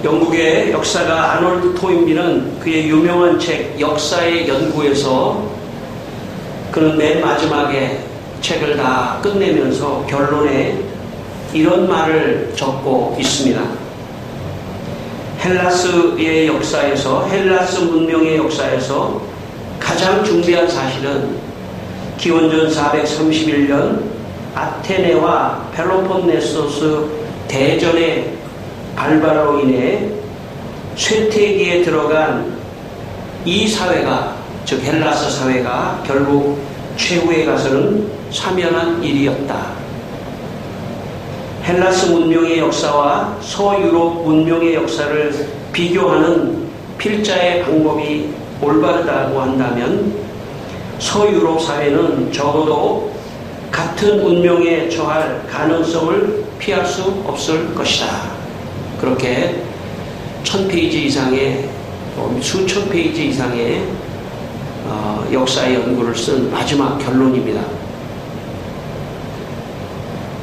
영국의 역사가 아놀드 토인비는 그의 유명한 책 역사의 연구에서 그는 맨 마지막에 책을 다 끝내면서 결론에 이런 말을 적고 있습니다. 헬라스의 역사에서, 헬라스 문명의 역사에서 가장 중대한 사실은 기원전 431년 아테네와 펠로폰네소스 대전의 발발로 인해 쇠퇴기에 들어간 이 사회가, 즉 헬라스 사회가 결국 최후에 가서는 사면한 일이었다. 헬라스 문명의 역사와 서유럽 문명의 역사를 비교하는 필자의 방법이 올바르다고 한다면 서유럽 사회는 적어도 같은 문명에 처할 가능성을 피할 수 없을 것이다. 그렇게 1000페이지 이상의, 수천 페이지 이상의 역사의 연구를 쓴 마지막 결론입니다.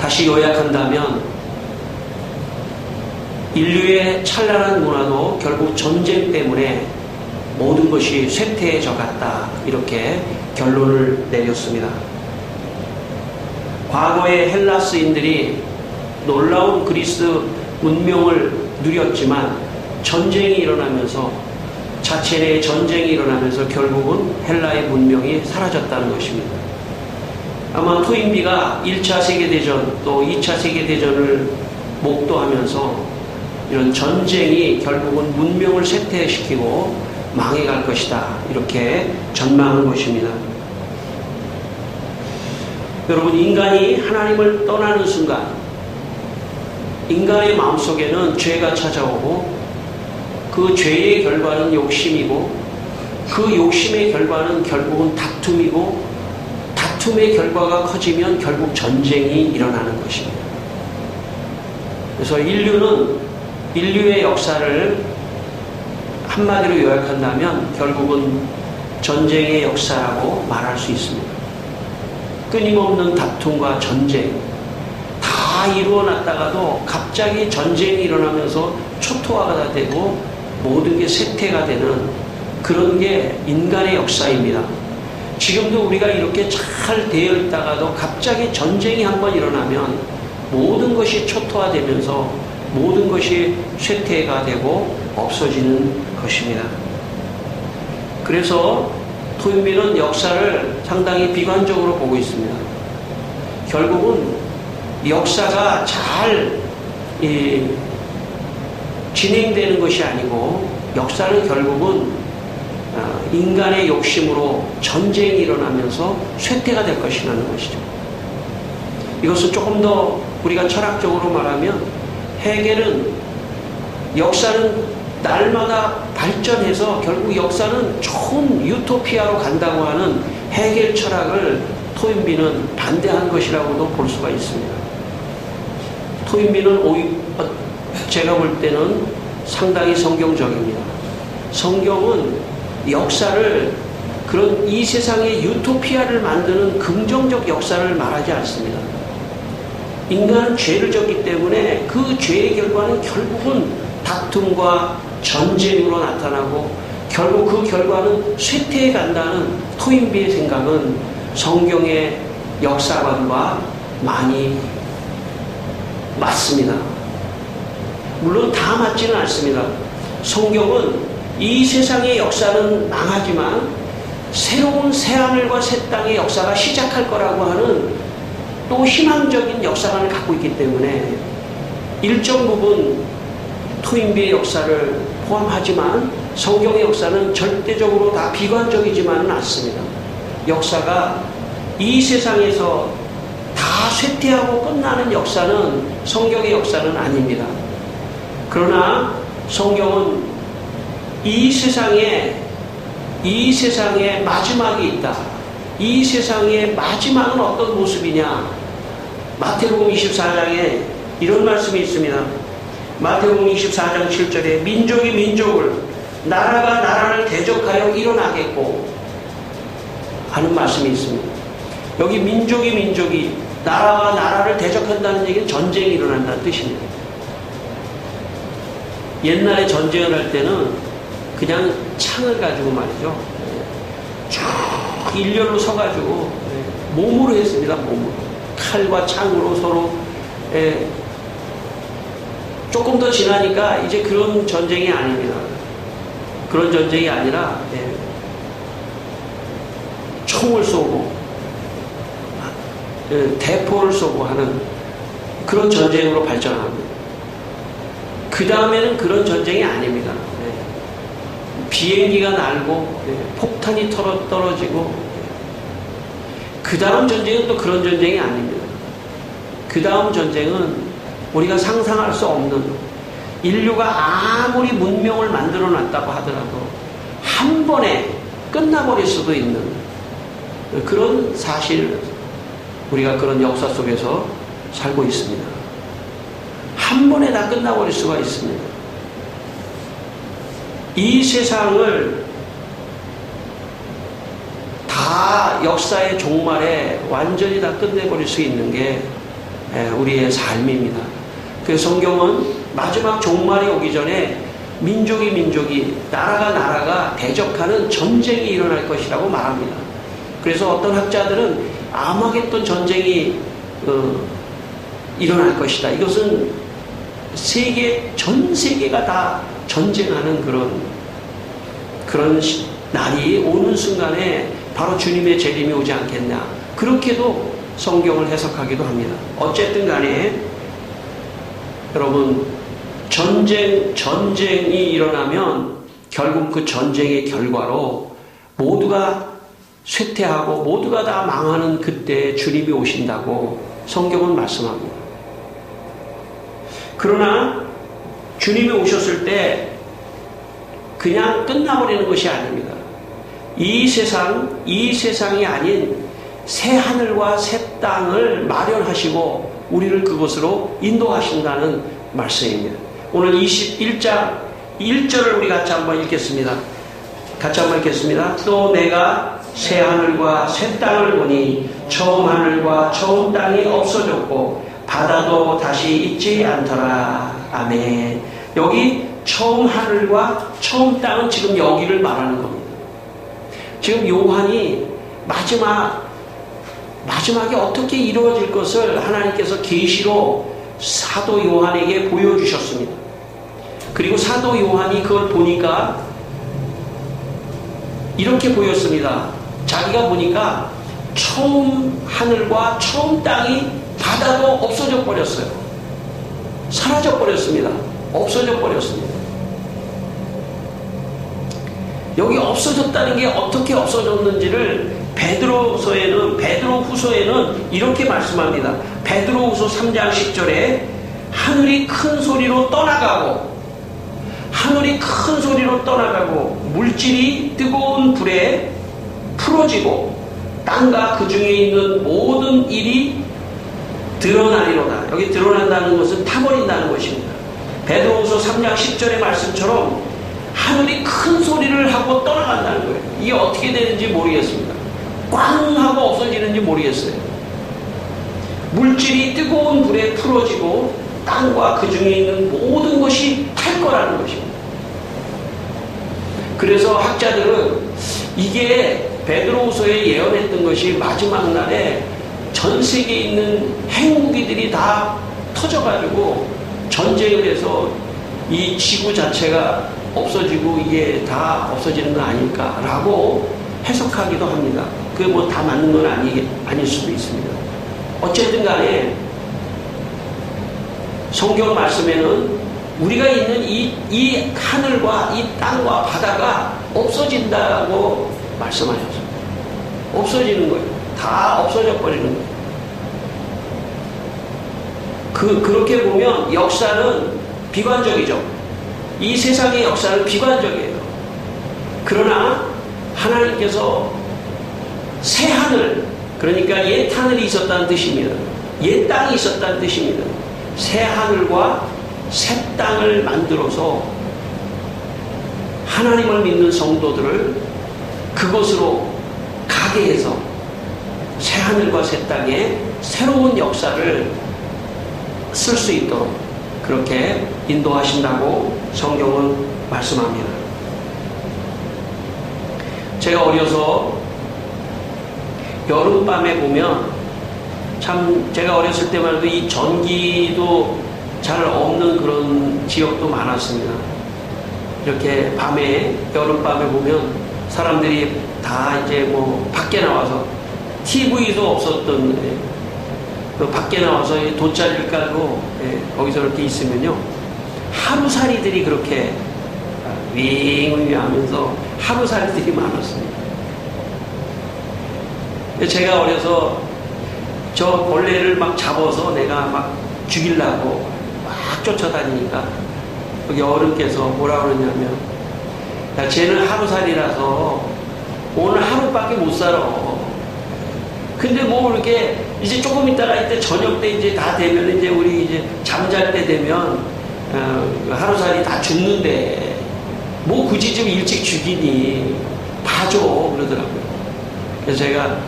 다시 요약한다면 인류의 찬란한 문화도 결국 전쟁 때문에 모든 것이 쇠퇴해져 갔다. 이렇게 결론을 내렸습니다. 과거의 헬라스인들이 놀라운 그리스 문명을 누렸지만 전쟁이 일어나면서, 자체내의 전쟁이 일어나면서 결국은 헬라의 문명이 사라졌다는 것입니다. 아마 토인비가 1차 세계대전 또 2차 세계대전을 목도하면서 이런 전쟁이 결국은 문명을 쇠퇴시키고 망해갈 것이다. 이렇게 전망한 것입니다. 여러분, 인간이 하나님을 떠나는 순간 인간의 마음속에는 죄가 찾아오고 그 죄의 결과는 욕심이고 그 욕심의 결과는 결국은 다툼이고 다툼의 결과가 커지면 결국 전쟁이 일어나는 것입니다. 그래서 인류의 역사를 한마디로 요약한다면 결국은 전쟁의 역사라고 말할 수 있습니다. 끊임없는 다툼과 전쟁 다 이루어놨다가도 갑자기 전쟁이 일어나면서 초토화가 되고 모든 게 쇠퇴가 되는 그런 게 인간의 역사입니다. 지금도 우리가 이렇게 잘 되어 있다가도 갑자기 전쟁이 한번 일어나면 모든 것이 초토화되면서 모든 것이 쇠퇴가 되고 없어지는 것입니다. 그래서 토인비는 역사를 상당히 비관적으로 보고 있습니다. 결국은 역사가 잘 진행되는 것이 아니고 역사는 결국은 인간의 욕심으로 전쟁이 일어나면서 쇠퇴가 될 것이라는 것이죠. 이것을 조금 더 우리가 철학적으로 말하면 헤겔은 역사는 날마다 발전해서 결국 역사는 좋은 유토피아로 간다고 하는 헤겔 철학을 토인비는 반대한 것이라고도 볼 수가 있습니다. 토인비는 제가 볼 때는 상당히 성경적입니다. 성경은 역사를 그런 이 세상의 유토피아를 만드는 긍정적 역사를 말하지 않습니다. 인간은 죄를 졌기 때문에 그 죄의 결과는 결국은 다툼과 전쟁으로 나타나고 결국 그 결과는 쇠퇴해 간다는 토인비의 생각은 성경의 역사관과 많이 맞습니다. 물론 다 맞지는 않습니다. 성경은 이 세상의 역사는 망하지만 새로운 새하늘과 새 땅의 역사가 시작할 거라고 하는 또 희망적인 역사관을 갖고 있기 때문에 일정 부분 토인비의 역사를 포함하지만 성경의 역사는 절대적으로 다 비관적이지만은 않습니다. 역사가 이 세상에서 다 쇠퇴하고 끝나는 역사는 성경의 역사는 아닙니다. 그러나 성경은 이 세상에 마지막이 있다. 이 세상의 마지막은 어떤 모습이냐? 마태복음 24장에 이런 말씀이 있습니다. 마태복음 24장 7절에 민족이 민족을, 나라가 나라를 대적하여 일어나겠고 하는 말씀이 있습니다. 여기 민족이 나라가 나라를 대적한다는 얘기는 전쟁이 일어난다는 뜻입니다. 옛날에 전쟁을 할 때는 그냥 창을 가지고 말이죠. 쭉 일렬로 서가지고 몸으로 했습니다. 몸으로. 칼과 창으로 서로. 조금 더 지나니까 이제 그런 전쟁이 아닙니다. 그런 전쟁이 아니라 총을 쏘고 대포를 쏘고 하는 그런 전쟁으로 발전합니다. 그 다음에는 그런 전쟁이 아닙니다. 비행기가 날고 폭탄이 떨어지고 그 다음 전쟁은 또 그런 전쟁이 아닙니다. 그 다음 전쟁은 우리가 상상할 수 없는, 인류가 아무리 문명을 만들어 놨다고 하더라도 한 번에 끝나버릴 수도 있는 그런 사실, 우리가 그런 역사 속에서 살고 있습니다. 한 번에 다 끝나버릴 수가 있습니다. 이 세상을 다 역사의 종말에 완전히 다 끝내버릴 수 있는 게 우리의 삶입니다. 그래서 성경은 마지막 종말이 오기 전에 민족이 나라가 대적하는 전쟁이 일어날 것이라고 말합니다. 그래서 어떤 학자들은 아마겟돈 전쟁이 일어날 것이다. 이것은 전 세계가 다 전쟁하는 그런 날이 오는 순간에 바로 주님의 재림이 오지 않겠냐. 그렇게도 성경을 해석하기도 합니다. 어쨌든 간에 여러분, 전쟁이 일어나면 결국 그 전쟁의 결과로 모두가 쇠퇴하고 모두가 다 망하는 그때 주님이 오신다고 성경은 말씀합니다. 그러나 주님이 오셨을 때 그냥 끝나버리는 것이 아닙니다. 이 세상이 아닌 새 하늘과 새 땅을 마련하시고 우리를 그곳으로 인도하신다는 말씀입니다. 오늘 21장 1절을 우리 같이 한번 읽겠습니다. 또 내가 새 하늘과 새 땅을 보니 처음 하늘과 처음 땅이 없어졌고 바다도 다시 있지 않더라. 아멘. 여기 처음 하늘과 처음 땅은 지금 여기를 말하는 겁니다. 지금 요한이 마지막에 어떻게 이루어질 것을 하나님께서 계시로 사도 요한에게 보여주셨습니다. 그리고 사도 요한이 그걸 보니까 이렇게 보였습니다. 자기가 보니까 처음 하늘과 처음 땅이 바다도 없어져 버렸어요. 사라져 버렸습니다. 없어져 버렸습니다. 여기 없어졌다는 게 어떻게 없어졌는지를 베드로 후서에는 이렇게 말씀합니다. 베드로 후서 3장 10절에 하늘이 큰 소리로 떠나가고 물질이 뜨거운 불에 풀어지고 땅과 그 중에 있는 모든 일이 드러나리로다. 여기 드러난다는 것은 타버린다는 것입니다. 베드로후서 3장 10절의 말씀처럼 하늘이 큰 소리를 하고 떠나간다는 거예요. 이게 어떻게 되는지 모르겠습니다. 꽝 하고 없어지는지 모르겠어요. 물질이 뜨거운 불에 풀어지고 땅과 그 중에 있는 모든 것이 탈 거라는 것입니다. 그래서 학자들은 이게 베드로후서에 예언했던 것이 마지막 날에 전 세계에 있는 핵무기들이 다 터져가지고 전쟁을 해서 이 지구 자체가 없어지고 이게 다 없어지는 거 아닐까라고 해석하기도 합니다. 그게 뭐 다 맞는 건 아닐 수도 있습니다. 어쨌든 간에 성경 말씀에는 우리가 있는 이 하늘과 이 땅과 바다가 없어진다고 말씀하셨습니다. 없어지는 거예요. 다 없어져 버리는 거예요. 그렇게 보면 역사는 비관적이죠. 이 세상의 역사는 비관적이에요. 그러나 하나님께서 새 하늘, 그러니까 옛 하늘이 있었다는 뜻입니다. 옛 땅이 있었다는 뜻입니다. 새 하늘과 새 땅을 만들어서 하나님을 믿는 성도들을 그곳으로 가게 해서 새 하늘과 새 땅에 새로운 역사를 쓸 수 있도록 그렇게 인도하신다고 성경은 말씀합니다. 제가 어려서 여름밤에 보면 참 제가 어렸을 때만 해도 이 전기도 잘 없는 그런 지역도 많았습니다. 이렇게 밤에 여름밤에 보면 사람들이 다 이제 뭐 밖에 나와서 TV도 없었던 그 밖에 나와서 돗자리를 깔고 거기서 이렇게 있으면요 하루살이들이 그렇게 윙윙 하면서 하루살이들이 많았습니다. 제가 어려서 저 벌레를 막 잡아서 내가 막 죽이려고 막 쫓아다니니까 여기 어른께서 뭐라 그러냐면 야 쟤는 하루살이라서 오늘 하루밖에 못 살아. 근데 뭐 이렇게 이제 조금 있다가 이때 저녁 때 이제 다 되면 이제 우리 이제 잠잘 때 되면 하루살이 다 죽는데 뭐 굳이 좀 일찍 죽이니 봐줘 그러더라고요. 그래서 제가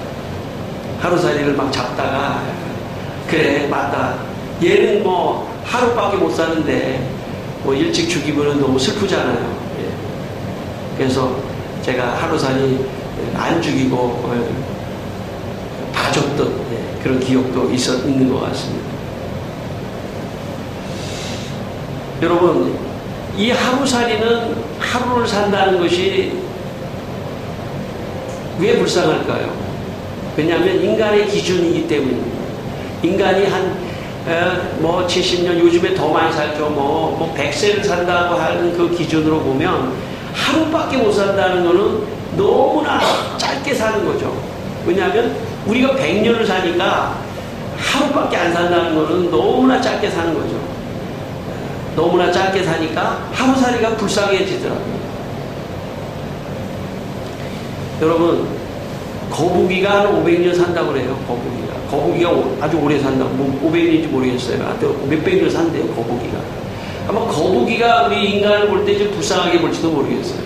하루살이를 막 잡다가 그래 맞다 얘는 뭐 하루밖에 못 사는데 뭐 일찍 죽이면 너무 슬프잖아요. 그래서 제가 하루살이 안 죽이고 봐줬던 그런 기억도 있는 것 같습니다. 여러분 이 하루살이는 하루를 산다는 것이 왜 불쌍할까요? 왜냐하면 인간의 기준이기 때문입니다. 인간이 뭐 70년 요즘에 더 많이 살죠. 뭐 100세를 산다고 하는 그 기준으로 보면 하루밖에 못 산다는 것은 너무나 짧게 사는 거죠. 왜냐하면 우리가 100년을 사니까 하루밖에 안 산다는 것은 너무나 짧게 사는 거죠. 너무나 짧게 사니까 하루살이가 불쌍해지더라고요. 여러분 거북이가 한 500년 산다고 그래요. 거북이가 아주 오래 산다고. 뭐 500년인지 모르겠어요. 하여튼 몇백 년 산대요. 거북이가. 아마 거북이가 우리 인간을 볼 때 좀 불쌍하게 볼지도 모르겠어요.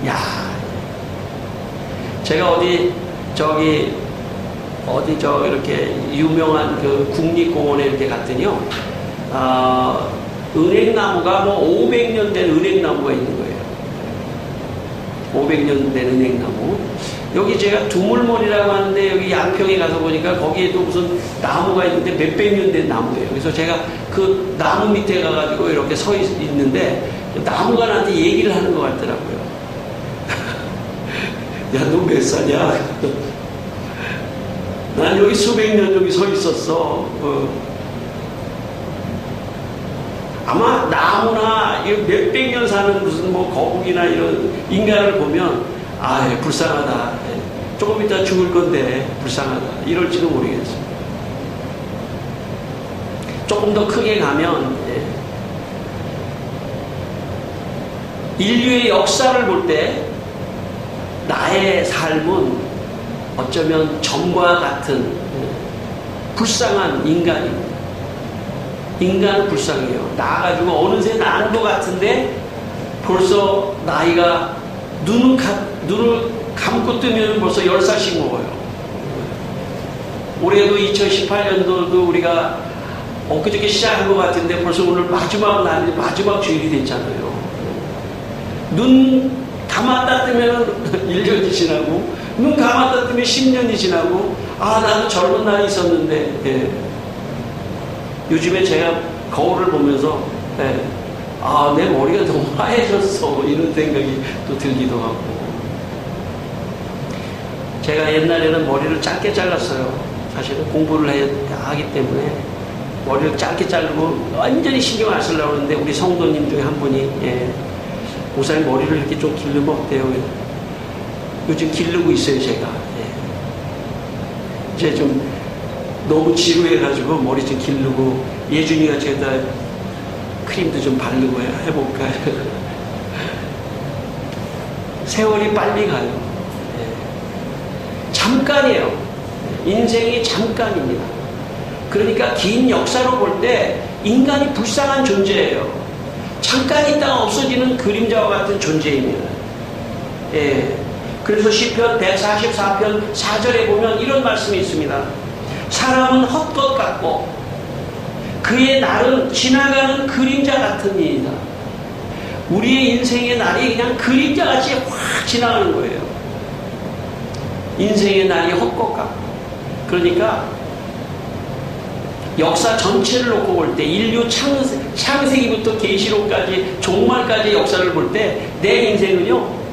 야, 제가 이렇게 유명한 그 국립공원에 이렇게 갔더니요. 은행나무가 뭐 500년 된 은행나무가 있는 거예요. 500년 된 은행나무. 여기 제가 두물머리라고 하는데 여기 양평에 가서 보니까 거기에도 무슨 나무가 있는데 몇백 년 된 나무예요. 그래서 제가 그 나무 밑에 가가지고 이렇게 서 있는데 나무가 나한테 얘기를 하는 것 같더라고요. 야, 너 몇 살이야? 난 여기 수백 년 여기 서 있었어. 아마 나무나 몇백 년 사는 무슨 뭐 거북이나 이런 인간을 보면 불쌍하다. 조금 이따 죽을 건데 불쌍하다. 이럴지도 모르겠습니다. 조금 더 크게 가면 인류의 역사를 볼 때 나의 삶은 어쩌면 점과 같은 불쌍한 인간입니다. 인간은 불쌍해요. 나가지고 어느새 나는 것 같은데 벌써 나이가 눈을 감고 뜨면 벌써 10살씩 먹어요. 올해도 2018년도도 우리가 엊그저께 시작한 것 같은데 벌써 오늘 마지막 날인데 마지막 주일이 됐잖아요. 눈 감았다 뜨면 1년이 지나고 눈 감았다 뜨면 10년이 지나고 나도 젊은 날이 있었는데 요즘에 제가 거울을 보면서 내 머리가 너무 하얘졌어 이런 생각이 또 들기도 하고 제가 옛날에는 머리를 짧게 잘랐어요. 사실은 공부를 하기 때문에 머리를 짧게 자르고 완전히 신경 안 쓰려고 하는데 우리 성도님 중에 한 분이 목사님 머리를 이렇게 좀 기르면 어때요? 요즘 기르고 있어요 제가. 이제 좀 너무 지루해가지고 머리 좀 기르고 예준이가 제가 크림도 좀 바르고 해볼까. 세월이 빨리 가요. 잠깐이에요. 인생이 잠깐입니다. 그러니까 긴 역사로 볼 때 인간이 불쌍한 존재예요. 잠깐 있다가 없어지는 그림자와 같은 존재입니다. 그래서 시편 144편 4절에 보면 이런 말씀이 있습니다. 사람은 헛것 같고 그의 날은 지나가는 그림자 같은 일이다. 우리의 인생의 날이 그냥 그림자같이 확 지나가는 거예요. 인생의 날이 헛것 같고. 그러니까 역사 전체를 놓고 볼 때, 인류 창세기부터 계시록까지 종말까지 역사를 볼 때 내 인생은요,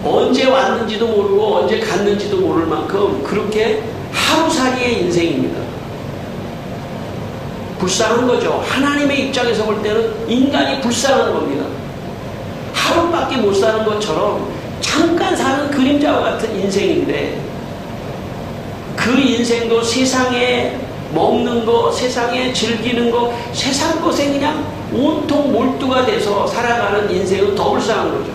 언제 왔는지도 모르고 언제 갔는지도 모를 만큼 그렇게 하루살이의 인생입니다. 불쌍한 거죠. 하나님의 입장에서 볼 때는 인간이 불쌍한 겁니다. 하루밖에 못 사는 것처럼 잠깐 사는 그림자와 같은 인생인데, 그 인생도 세상에 먹는 거, 세상에 즐기는 거, 세상 것에 그냥 온통 몰두가 돼서 살아가는 인생은 더 불쌍한 거죠.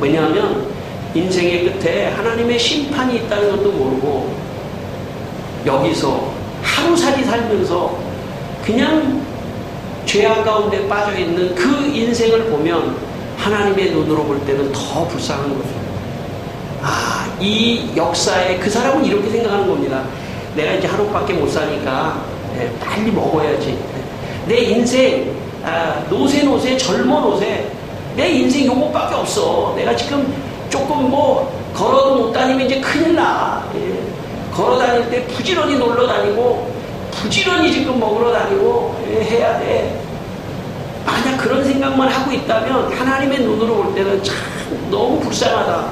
왜냐하면 인생의 끝에 하나님의 심판이 있다는 것도 모르고 여기서 하루살이 살면서 그냥 죄악 가운데 빠져있는 그 인생을 보면 하나님의 눈으로 볼 때는 더 불쌍한 거죠. 아, 이 역사에 그 사람은 이렇게 생각하는 겁니다. 내가 이제 하루밖에 못 사니까 빨리 먹어야지. 내 인생 노세 젊어 노세, 내 인생 요것밖에 없어. 내가 지금 조금 뭐 걸어도 못 다니면 이제 큰일 나. 걸어 다닐 때 부지런히 놀러 다니고 부지런히 지금 먹으러 다니고 해야 돼. 만약 그런 생각만 하고 있다면 하나님의 눈으로 볼 때는 참 너무 불쌍하다.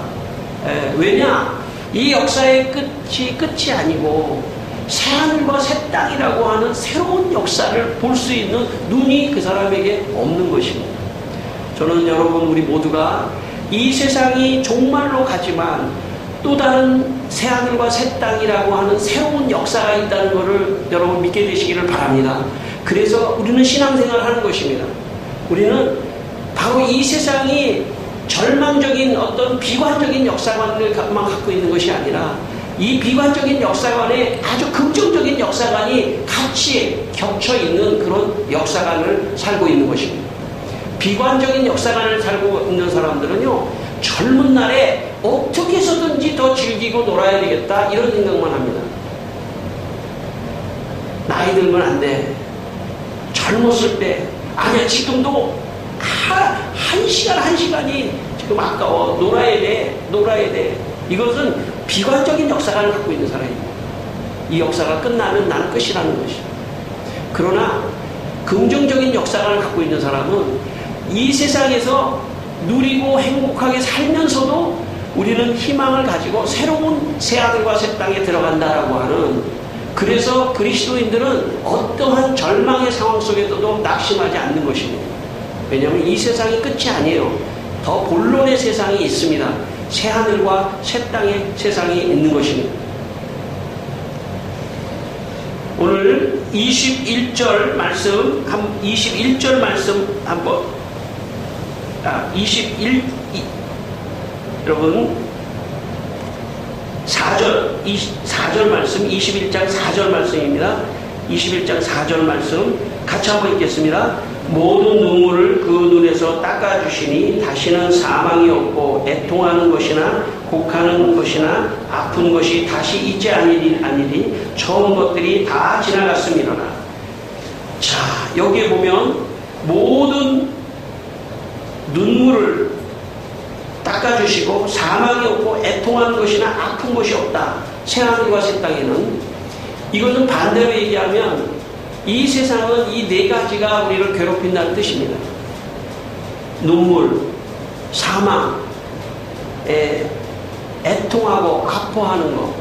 왜냐? 이 역사의 끝이 아니고 새하늘과 새 땅이라고 하는 새로운 역사를 볼 수 있는 눈이 그 사람에게 없는 것입니다. 저는 여러분, 우리 모두가 이 세상이 종말로 가지만 또 다른 새하늘과 새 땅이라고 하는 새로운 역사가 있다는 것을 여러분 믿게 되시기를 바랍니다. 그래서 우리는 신앙생활을 하는 것입니다. 우리는 바로 이 세상이 절망적인 어떤 비관적인 역사관을만 갖고 있는 것이 아니라 이 비관적인 역사관에 아주 긍정적인 역사관이 같이 겹쳐 있는 그런 역사관을 살고 있는 것입니다. 비관적인 역사관을 살고 있는 사람들은요, 젊은 날에 어떻게 해서든지 더 즐기고 놀아야 되겠다 이런 생각만 합니다. 나이 들면 안 돼. 젊었을 때, 아니야 지금도 한 시간이 지금 아까워. 놀아야 돼. 이것은 비관적인 역사관을 갖고 있는 사람입니다. 이 역사가 끝나면 나는 끝이라는 것이죠. 그러나 긍정적인 역사관을 갖고 있는 사람은 이 세상에서 누리고 행복하게 살면서도 우리는 희망을 가지고 새로운 새하늘과 새 땅에 들어간다라고 하는, 그래서 그리스도인들은 어떠한 절망의 상황 속에서도 낙심하지 않는 것입니다. 왜냐하면 이 세상이 끝이 아니에요. 더 본론의 세상이 있습니다. 새하늘과 새 땅의 세상이 있는 것입니다. 오늘 21절 말씀 한번 여러분 4절 말씀, 21장 4절 말씀입니다. 21장 4절 말씀 같이 한번 읽겠습니다. 모든 눈물을 그 눈에서 닦아주시니 다시는 사망이 없고 애통하는 것이나 곡하는 것이나 아픈 것이 다시 있지 아니리 처음 것들이 다 지나갔음이로라. 자, 여기에 보면 모든 눈물을 닦아주시고 사망이 없고 애통하는 것이나 아픈 것이 없다. 새하늘과 새 땅에는. 이것은 반대로 얘기하면 이 세상은 이 네 가지가 우리를 괴롭힌다는 뜻입니다. 눈물, 사망, 애통하고 아파하는 것.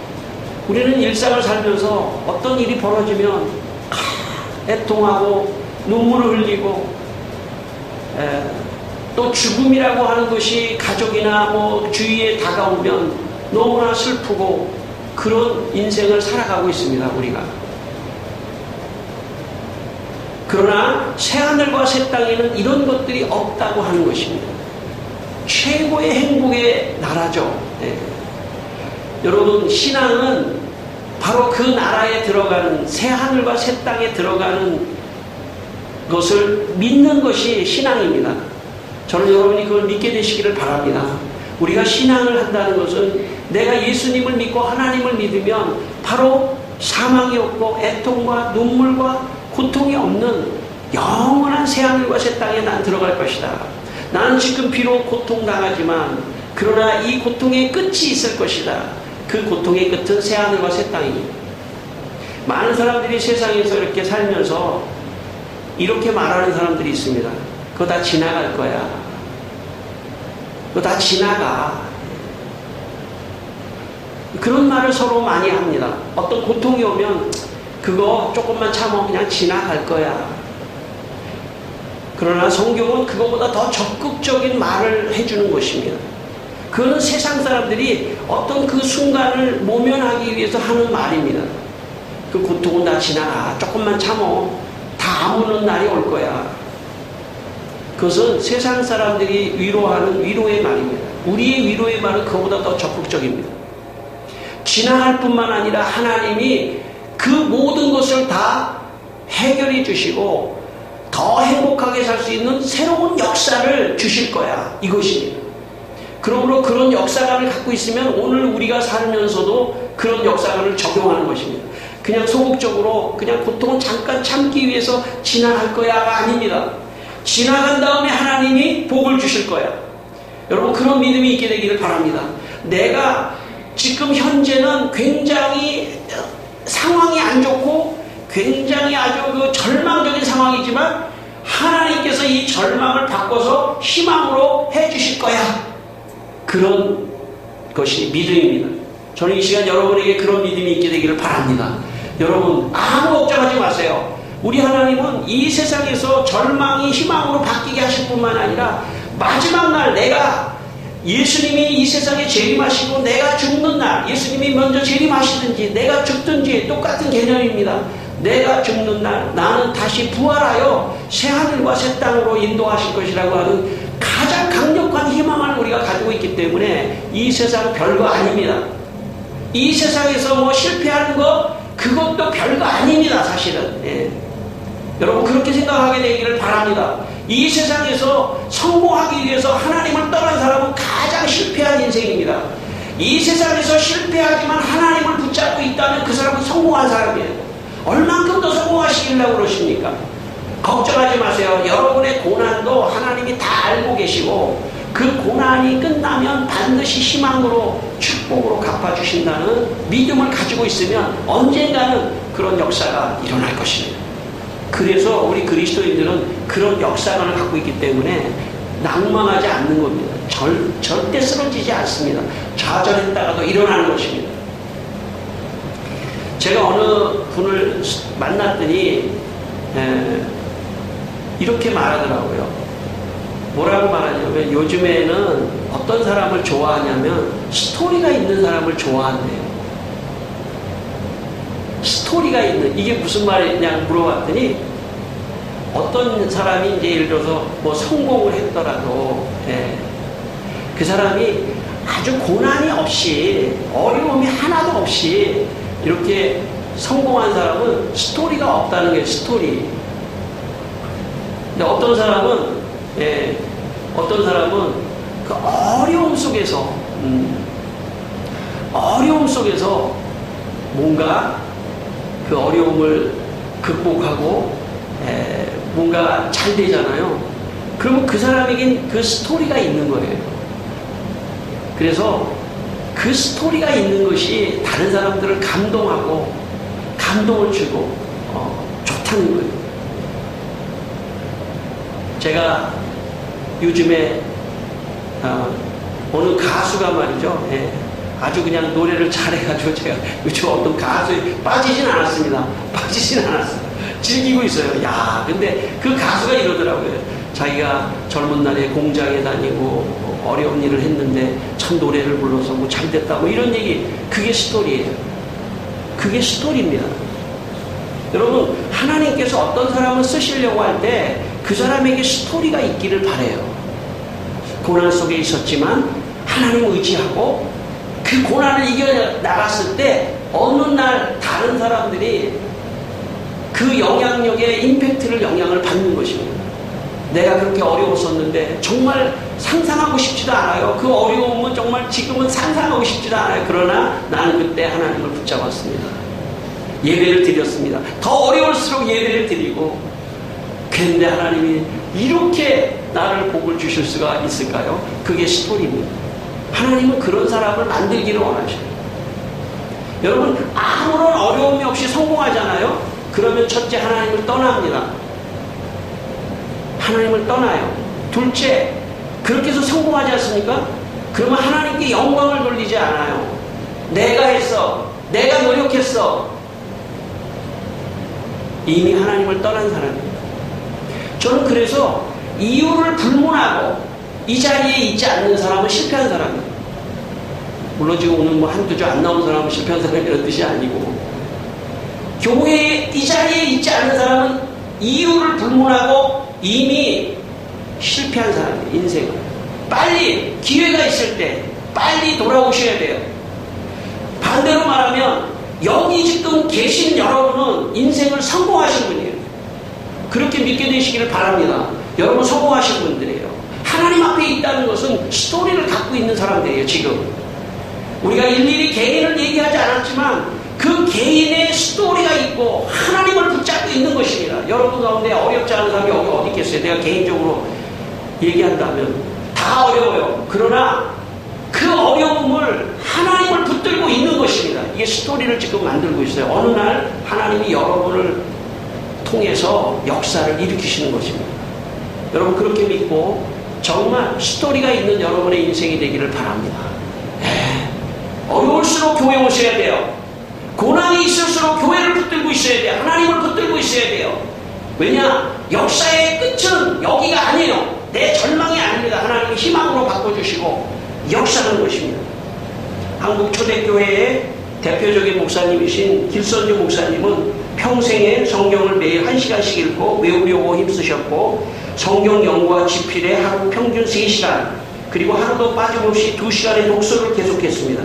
우리는 일상을 살면서 어떤 일이 벌어지면 애통하고 눈물을 흘리고, 또 죽음이라고 하는 것이 가족이나 뭐 주위에 다가오면 너무나 슬프고 그런 인생을 살아가고 있습니다, 우리가. 그러나 새하늘과 새 땅에는 이런 것들이 없다고 하는 것입니다. 최고의 행복의 나라죠. 네. 여러분, 신앙은 바로 그 나라에 들어가는, 새하늘과 새 땅에 들어가는 것을 믿는 것이 신앙입니다. 저는 여러분이 그걸 믿게 되시기를 바랍니다. 우리가 신앙을 한다는 것은 내가 예수님을 믿고 하나님을 믿으면 바로 사망이 없고 애통과 눈물과 고통이 없는 영원한 새하늘과 새 땅에 난 들어갈 것이다. 나는 지금 비록 고통당하지만 그러나 이 고통의 끝이 있을 것이다. 그 고통의 끝은 새하늘과 새 땅입니다. 많은 사람들이 세상에서 이렇게 살면서 이렇게 말하는 사람들이 있습니다. 그거 다 지나갈 거야. 그거 다 지나가. 그런 말을 서로 많이 합니다. 어떤 고통이 오면 그거 조금만 참아 그냥 지나갈 거야. 그러나 성경은 그거보다 더 적극적인 말을 해주는 것입니다. 그거는 세상 사람들이 어떤 그 순간을 모면하기 위해서 하는 말입니다. 그 고통은 다 지나가. 조금만 참어. 다 아무는 날이 올 거야. 그것은 세상 사람들이 위로하는 위로의 말입니다. 우리의 위로의 말은 그거보다 더 적극적입니다. 지나갈 뿐만 아니라 하나님이 그 모든 것을 다 해결해 주시고 더 행복하게 살 수 있는 새로운 역사를 주실 거야. 이것입니다. 그러므로 그런 역사관을 갖고 있으면 오늘 우리가 살면서도 그런 역사관을 적용하는 것입니다. 그냥 소극적으로 그냥 고통은 잠깐 참기 위해서 지나갈 거야가 아닙니다. 지나간 다음에 하나님이 복을 주실 거야. 여러분 그런 믿음이 있게 되기를 바랍니다. 내가 지금 현재는 굉장히 상황이 안 좋고 굉장히 아주 그 절망적인 상황이지만 하나님께서 이 절망을 바꿔서 희망으로 해주실 거야. 그런 것이 믿음입니다. 저는 이 시간 여러분에게 그런 믿음이 있게 되기를 바랍니다. 여러분 아무 걱정하지 마세요. 우리 하나님은 이 세상에서 절망이 희망으로 바뀌게 하실 뿐만 아니라 마지막 날 내가 예수님이 이 세상에 재림하시고 내가 죽는 날 예수님이 먼저 재림하시든지 내가 죽든지 똑같은 개념입니다. 내가 죽는 날 나는 다시 부활하여 새하늘과 새 땅으로 인도하실 것이라고 하는 가장 강력한 희망을 우리가 가지고 있기 때문에 이 세상 별거 아닙니다. 이 세상에서 뭐 실패하는 거 그것도 별거 아닙니다. 사실은. 예. 여러분 그렇게 생각하게 되기를 바랍니다. 이 세상에서 성공하기 위해서 하나님을 떠난 사람은 가장 실패한 인생입니다. 이 세상에서 실패하지만 하나님을 붙잡고 있다면 그 사람은 성공한 사람이에요. 얼만큼 더 성공하시려고 그러십니까? 걱정하지 마세요. 여러분의 고난도 하나님이 다 알고 계시고 그 고난이 끝나면 반드시 희망으로 축복으로 갚아주신다는 믿음을 가지고 있으면 언젠가는 그런 역사가 일어날 것입니다. 그래서 우리 그리스도인들은 그런 역사관을 갖고 있기 때문에 낭망하지 않는 겁니다. 절대 쓰러지지 않습니다. 좌절했다가도 일어나는 것입니다. 제가 어느 분을 만났더니 이렇게 말하더라고요. 뭐라고 말하냐면 요즘에는 어떤 사람을 좋아하냐면 스토리가 있는 사람을 좋아한대요. 스토리가 있는, 이게 무슨 말이냐 물어봤더니 어떤 사람이 이제 예를 들어서 뭐 성공을 했더라도 그 사람이 아주 고난이 없이 어려움이 하나도 없이 이렇게 성공한 사람은 스토리가 없다는 게 스토리. 근데 어떤 사람은 그 어려움 속에서 뭔가 그 어려움을 극복하고 뭔가 잘 되잖아요. 그러면 그 사람에겐 그 스토리가 있는 거예요. 그래서 그 스토리가 있는 것이 다른 사람들을 감동하고 감동을 주고 좋다는 거예요. 제가 요즘에 어느 가수가 말이죠. 아주 그냥 노래를 잘해가지고 제가 요즘 어떤 가수에 빠지진 않았습니다. 즐기고 있어요. 야, 근데 그 가수가 이러더라고요. 자기가 젊은 날에 공장에 다니고 어려운 일을 했는데 참 노래를 불러서 뭐 잘 됐다 뭐 이런 얘기. 그게 스토리예요. 그게 스토리입니다. 여러분 하나님께서 어떤 사람을 쓰시려고 할 때 그 사람에게 스토리가 있기를 바라요. 고난 속에 있었지만 하나님 의지하고 그 고난을 이겨나갔을 때 어느 날 다른 사람들이 그 영향력의 임팩트를 영향을 받는 것입니다. 내가 그렇게 어려웠었는데 정말 상상하고 싶지도 않아요. 그 어려움은 정말 지금은 상상하고 싶지도 않아요. 그러나 나는 그때 하나님을 붙잡았습니다. 예배를 드렸습니다. 더 어려울수록 예배를 드리고, 그런데 하나님이 이렇게 나를 복을 주실 수가 있을까요? 그게 스토리입니다. 하나님은 그런 사람을 만들기를 원하셔요. 여러분, 아무런 어려움이 없이 성공하잖아요? 그러면 첫째, 하나님을 떠납니다. 하나님을 떠나요. 둘째, 그렇게 해서 성공하지 않습니까? 그러면 하나님께 영광을 돌리지 않아요. 내가 했어. 내가 노력했어. 이미 하나님을 떠난 사람입니다. 저는 그래서 이유를 불문하고 이 자리에 있지 않는 사람은 실패한 사람입니다. 물론 지금 오늘 뭐 한두 주 안 나온 사람은 실패한 사람이라는 뜻이 아니고, 교회에 이 자리에 있지 않는 사람은 이유를 불문하고 이미 실패한 사람이에요. 인생을 빨리 기회가 있을 때 빨리 돌아오셔야 돼요. 반대로 말하면 여기 지금 계신 여러분은 인생을 성공하신 분이에요. 그렇게 믿게 되시기를 바랍니다. 여러분 성공하신 분들이에요. 하나님 앞에 있다는 것은 스토리를 갖고 있는 사람들이에요. 지금 우리가 일일이 개인을 얘기하지 않았지만 그 개인의 스토리가 있고 하나님을 붙잡고 있는 것입니다. 여러분 가운데 어렵지 않은 사람이 여기 어디 있겠어요? 내가 개인적으로 얘기한다면 다 어려워요. 그러나 그 어려움을 하나님을 붙들고 있는 것입니다. 이게 스토리를 지금 만들고 있어요. 어느 날 하나님이 여러분을 통해서 역사를 일으키시는 것입니다. 여러분 그렇게 믿고 정말 스토리가 있는 여러분의 인생이 되기를 바랍니다. 어려울수록 교회 오셔야 돼요. 고난이 있을수록 교회를 붙들고 있어야 돼요. 하나님을 붙들고 있어야 돼요. 왜냐? 역사의 끝은 여기가 아니에요. 내 절망이 아닙니다. 하나님이 희망으로 바꿔주시고 역사하는 것입니다. 한국 초대교회의 대표적인 목사님이신 길선주 목사님은 평생에 성경을 매일 1시간씩 읽고 외우려고 힘쓰셨고, 성경 연구와 집필에 하루 평균 3시간, 그리고 하루도 빠짐없이 2시간의 독서를 계속했습니다.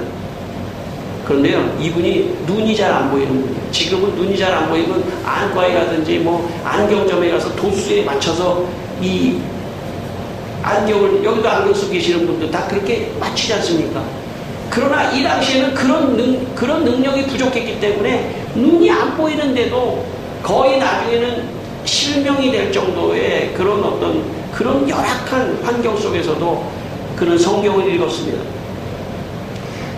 그런데요, 이분이 눈이 잘 안 보이는 분이에요. 지금은 눈이 잘 안 보이면 안과에 뭐 안경점에 가서 도수에 맞춰서 이 안경을, 여기도 안경 쓰고 계시는 분들 다 그렇게 맞추지 않습니까? 그러나 이 당시에는 그런 능력이 부족했기 때문에 눈이 안 보이는데도 거의 나중에는 실명이 될 정도의 그런 열악한 환경 속에서도 그는 성경을 읽었습니다.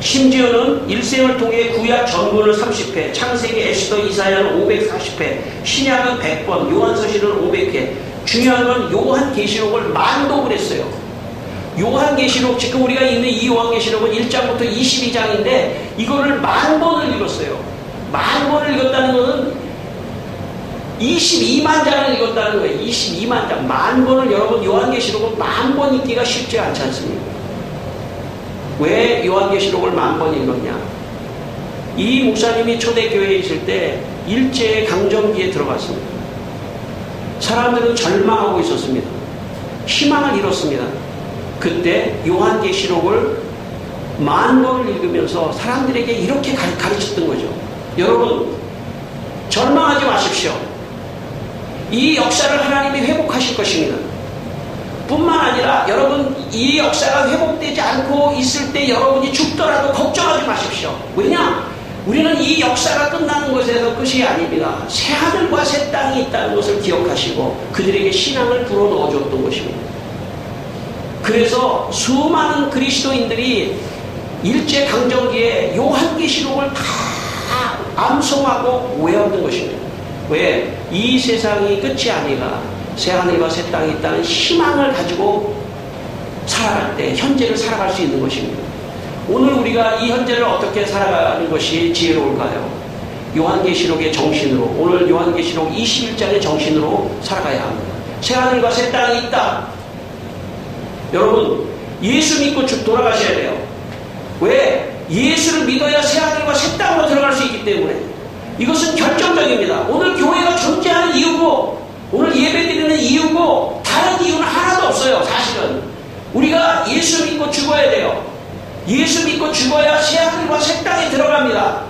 심지어는 일생을 통해 구약 전문을 30회, 창세기, 에스더, 이사야는 540회, 신약은 100번, 요한서신은 500회, 중요한 건 요한계시록을 만독을 했어요. 요한계시록, 지금 우리가 읽는 이 요한계시록은 1장부터 22장인데 이거를 10,000번을 읽었어요. 10,000번을 읽었다는 것은 22만 장을 읽었다는 거예요. 22만 장. 10,000번을 여러분 요한계시록을 10,000번 읽기가 쉽지 않지 않습니까? 왜 요한계시록을 10,000번 읽었냐? 이 목사님이 초대교회에 있을 때 일제 강점기에 들어갔습니다. 사람들은 절망하고 있었습니다. 희망을 잃었습니다. 그때 요한계시록을 10,000번을 읽으면서 사람들에게 이렇게 가르쳤던 거죠. 여러분, 절망하지 마십시오. 이 역사를 하나님이 회복하실 것입니다. 뿐만 아니라 여러분, 이 역사가 회복되지 않고 있을 때 여러분이 죽더라도 걱정하지 마십시오. 왜냐? 우리는 이 역사가 끝나는 것에서 끝이 아닙니다. 새하늘과 새 땅이 있다는 것을 기억하시고 그들에게 신앙을 불어넣어 줬던 것입니다. 그래서 수많은 그리스도인들이 일제강점기에 요한계시록을 다 암송하고 외웠던 것입니다. 왜? 이 세상이 끝이 아니라 새하늘과 새 땅이 있다는 희망을 가지고 살아갈 때 현재를 살아갈 수 있는 것입니다. 오늘 우리가 이 현재를 어떻게 살아가는 것이 지혜로울까요? 요한계시록의 정신으로, 오늘 요한계시록 21장의 정신으로 살아가야 합니다. 새하늘과 새 땅이 있다. 여러분, 예수 믿고 돌아가셔야 돼요. 왜? 예수를 믿어야 새하늘과 새 땅으로 들어갈 수 있기 때문에. 이것은 결정적입니다. 오늘 교회가 존재하는 이유고, 오늘 예배드리는 이유고, 다른 이유는 하나도 없어요. 사실은 우리가 예수 믿고 죽어야 돼요. 예수 믿고 죽어야 새하늘과 새 땅에 들어갑니다.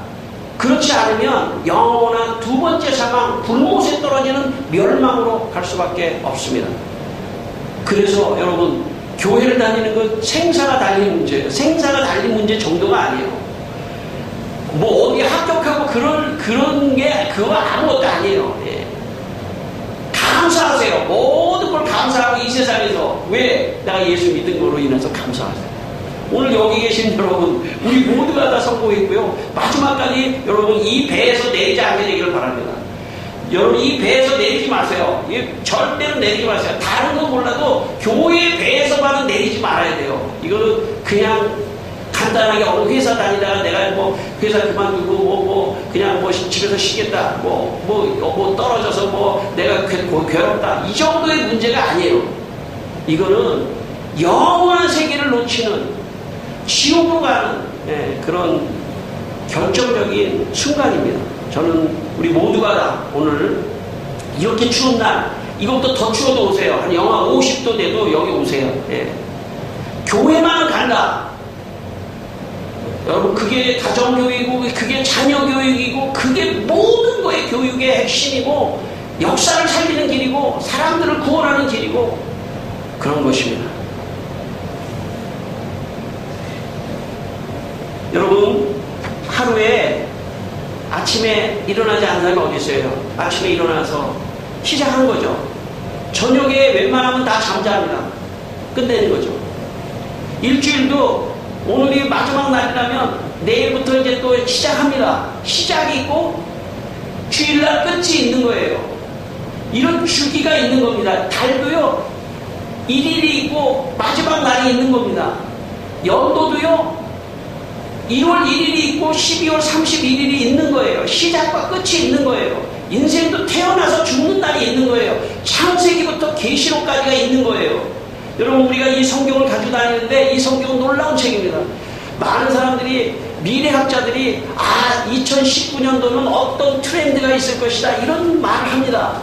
그렇지 않으면 영원한 두 번째 사망, 불못에 떨어지는 멸망으로 갈 수밖에 없습니다. 그래서 여러분, 교회를 다니는 건 생사가 달린 문제예요. 생사가 달린 문제 정도가 아니에요. 뭐 어디 합격하고 그런 게 그거 아무것도 아니에요. 예. 감사하세요. 모든 걸 감사하고 이 세상에서 왜 내가 예수 믿은 거로 인해서 감사하세요. 오늘 여기 계신 여러분, 우리 모두가 다 성공했고요. 마지막까지 여러분 이 배에서 내리지 않게 되기를 바랍니다. 여러분 이 배에서 내리지 마세요. 절대로 내리지 마세요. 다른 건 몰라도 교회 배에서만은 내리지 말아야 돼요. 이거는 그냥 간단하게 어느 회사 다니다가 내가 뭐 회사 그만두고 그냥 집에서 쉬겠다 뭐 떨어져서 내가 괴롭다 이 정도의 문제가 아니에요. 이거는 영원한 세계를 놓치는 지옥으로 가는 그런 결정적인 순간입니다. 저는 우리 모두가 다 오늘 이렇게 추운 날, 이것도 더 추워도 오세요. 한 영하 50도 돼도 여기 오세요. 교회만 간다. 여러분 그게 가정교육이고 그게 자녀교육이고 그게 모든 거의 교육의 핵심이고 역사를 살리는 길이고 사람들을 구원하는 길이고 그런 것입니다. 여러분 하루에 아침에 일어나지 않는 사람이 어디 있어요? 아침에 일어나서 시작한 거죠. 저녁에 웬만하면 다 잠자합니다. 끝내는 거죠. 일주일도 오늘이 마지막 날이라면 내일부터 이제 또 시작합니다. 시작이 있고 주일날 끝이 있는 거예요. 이런 주기가 있는 겁니다. 달도요 1일이 있고 마지막 날이 있는 겁니다. 연도도요 1월 1일이 있고 12월 31일이 있는 거예요. 시작과 끝이 있는 거예요. 인생도 태어나서 죽는 날이 있는 거예요. 창세기부터 계시록까지가 있는 거예요. 여러분 우리가 이 성경을 가지고 다니는데 이 성경은 놀라운 책입니다. 많은 사람들이 미래학자들이 2019년도는 어떤 트렌드가 있을 것이다 이런 말을 합니다.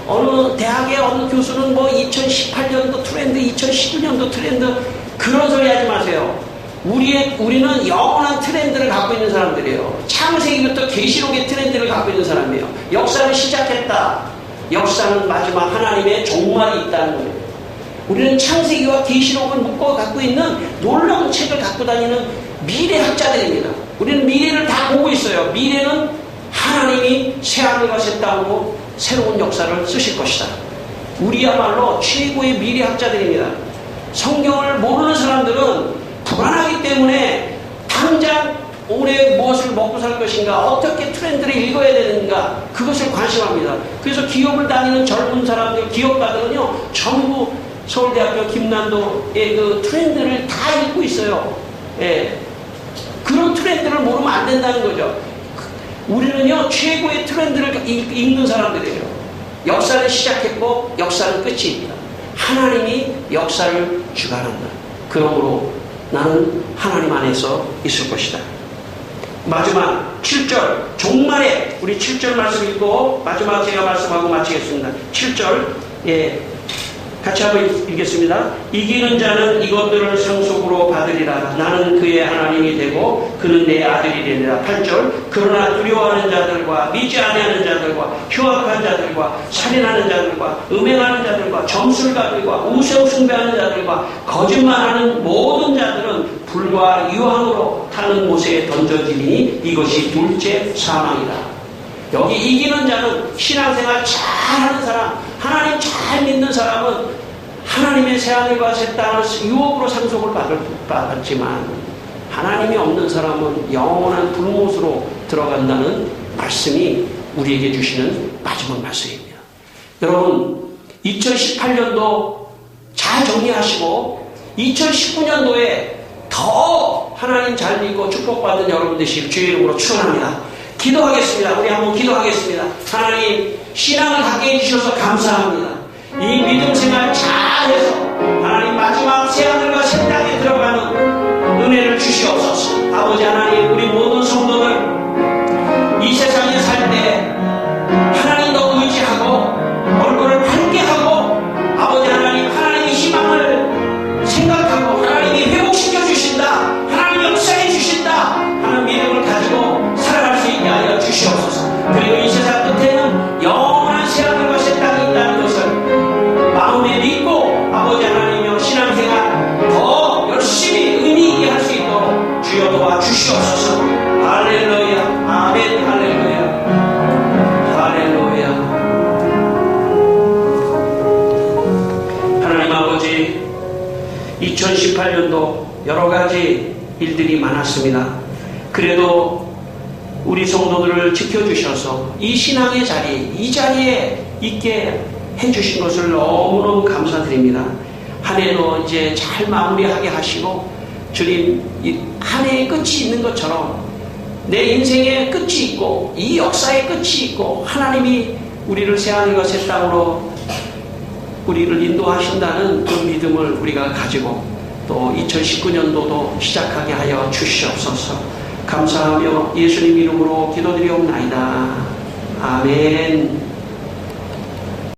어느 대학의 어느 교수는 2018년도 트렌드 2019년도 트렌드 그런 소리 하지 마세요. 우리는 영원한 트렌드를 갖고 있는 사람들이에요. 창세기부터 계시록의 트렌드를 갖고 있는 사람이에요. 역사를 시작했다. 역사는 마지막 하나님의 종말이 있다는 거예요. 우리는 창세기와 계시록을 묶어 갖고 있는 놀라운 책을 갖고 다니는 미래학자들입니다. 우리는 미래를 다 보고 있어요. 미래는 하나님이 새하늘과 새 땅으로 새로운 역사를 쓰실 것이다. 우리야말로 최고의 미래학자들입니다. 성경을 모르는 사람들은 불안하기 때문에 당장 올해 무엇을 먹고 살 것인가, 어떻게 트렌드를 읽어야 되는가, 그것을 관심합니다. 그래서 기업을 다니는 젊은 사람들, 기업가들은요, 전부 서울대학교 김난도의 그 트렌드를 다 읽고 있어요. 그런 트렌드를 모르면 안 된다는 거죠. 우리는요, 최고의 트렌드를 읽는 사람들이에요. 역사를 시작했고, 역사는 끝입니다. 하나님이 역사를 주관한다. 그러므로 나는 하나님 안에서 있을 것이다. 마지막 7절 종말에 우리 7절 말씀 읽고 마지막 제가 말씀하고 마치겠습니다. 7절 같이 한번 읽겠습니다. 이기는 자는 이것들을 상속으로 받으리라. 나는 그의 하나님이 되고 그는 내 아들이 되리라. 8절 그러나 두려워하는 자들과 믿지 아니하는 자들과 흉악한 자들과 살인하는 자들과 음행하는 자들과 점술가들과 우상 숭배하는 자들과 거짓말하는 모든 자들은 불과 유황으로 타는 못에 던져지니 이것이 둘째 사망이다. 여기 이기는 자는 신앙생활 잘하는 사람, 하나님 잘 믿는 사람은 하나님의 새하늘과 새 땅을 유업으로 상속을 받았지만 하나님이 없는 사람은 영원한 불못으로 들어간다는 말씀이 우리에게 주시는 마지막 말씀입니다. 여러분 2018년도 잘 정리하시고 2019년도에 더 하나님 잘 믿고 축복받은 여러분 되시길 주의 이름으로 축원합니다. 기도하겠습니다. 우리 한번 기도하겠습니다. 하나님 신앙을 갖게 해주셔서 감사합니다. 이 믿음 생활 잘해서 하나님 마지막 새하늘과 새 땅에 들어가는 은혜를 주시옵소서. 아버지 하나님 우리 모든 성도들 이 세상에 살 때 하나님 더 의지하고 얼굴을 밝게 하고 아버지 하나님 하나님의 희망을 생각하고 하나님이 회복시켜 주신다. 하나님 역사해 주신다. 하는 믿음을 가지고 살아갈 수 있게 하여 주시옵소서. 그리고 이 세상 끝에는 영원한 새하늘과 새 땅이 있다는 것을 마음에 믿고 아버지 하나님여 신앙생활 더 열심히 의미 있게 할 수 있도록 주여 도와주시옵소서. 2018년도 여러 가지 일들이 많았습니다. 그래도 우리 성도들을 지켜주셔서 이 신앙의 자리, 이 자리에 있게 해주신 것을 너무너무 감사드립니다. 한 해도 이제 잘 마무리하게 하시고, 주님, 한 해의 끝이 있는 것처럼 내 인생의 끝이 있고 이 역사의 끝이 있고 하나님이 우리를 새하늘과 새 땅으로 우리를 인도하신다는 그 믿음을 우리가 가지고 또 2019년도도 시작하게 하여 주시옵소서. 감사하며 예수님 이름으로 기도드리옵나이다. 아멘.